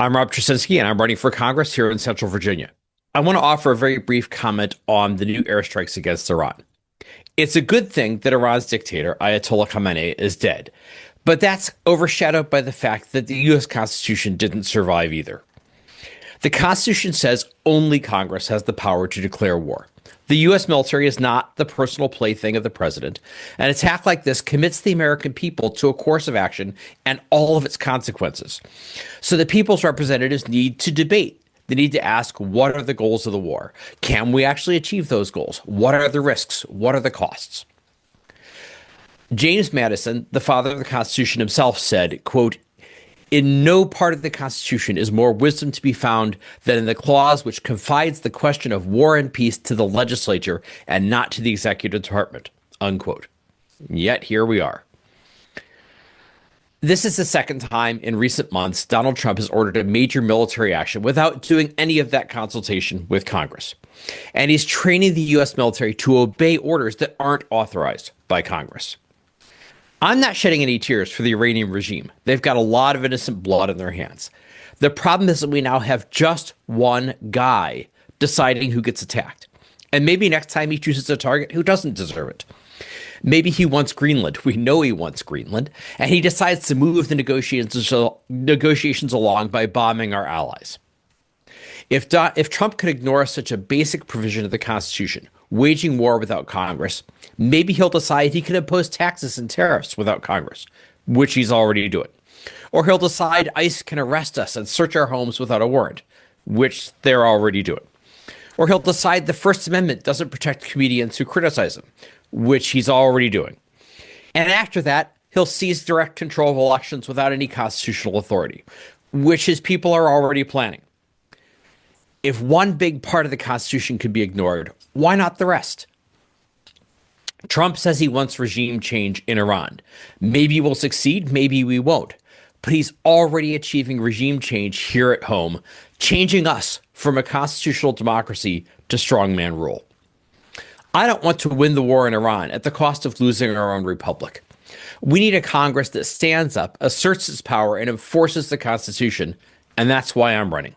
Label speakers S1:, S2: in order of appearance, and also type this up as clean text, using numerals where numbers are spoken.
S1: I'm Rob Trasinski, and I'm running for Congress here in Central Virginia. I want to offer a very brief comment on the new airstrikes against Iran. It's a good thing that Iran's dictator, Ayatollah Khamenei, is dead, but that's overshadowed by the fact that the U.S. Constitution didn't survive either. The Constitution says only Congress has the power to declare war. The U.S. military is not the personal plaything of the president. An attack like this commits the American people to a course of action and all of its consequences. So the people's representatives need to debate. They need to ask, what are the goals of the war? Can we actually achieve those goals? What are the risks? What are the costs? James Madison, the father of the Constitution himself, said, quote, "In no part of the Constitution is more wisdom to be found than in the clause which confides the question of war and peace to the legislature and not to the executive department," unquote. Yet here we are. This is the second time in recent months Donald Trump has ordered a major military action without doing any of that consultation with Congress. And he's training the U.S. military to obey orders that aren't authorized by Congress. I'm not shedding any tears for the Iranian regime. They've got a lot of innocent blood in their hands. The problem is that we now have just one guy deciding who gets attacked. And maybe next time he chooses a target who doesn't deserve it. Maybe he wants Greenland. We know he wants Greenland. And he decides to move the negotiations along by bombing our allies. If Trump could ignore such a basic provision of the Constitution, waging war without Congress, maybe he'll decide he can impose taxes and tariffs without Congress, which he's already doing. Or he'll decide ICE can arrest us and search our homes without a warrant, which they're already doing. Or he'll decide the First Amendment doesn't protect comedians who criticize him, which he's already doing. And after that, he'll seize direct control of elections without any constitutional authority, which his people are already planning. If one big part of the Constitution could be ignored, why not the rest? Trump says he wants regime change in Iran. Maybe we'll succeed, maybe we won't. But he's already achieving regime change here at home, changing us from a constitutional democracy to strongman rule. I don't want to win the war in Iran at the cost of losing our own republic. We need a Congress that stands up, asserts its power, and enforces the Constitution, and that's why I'm running.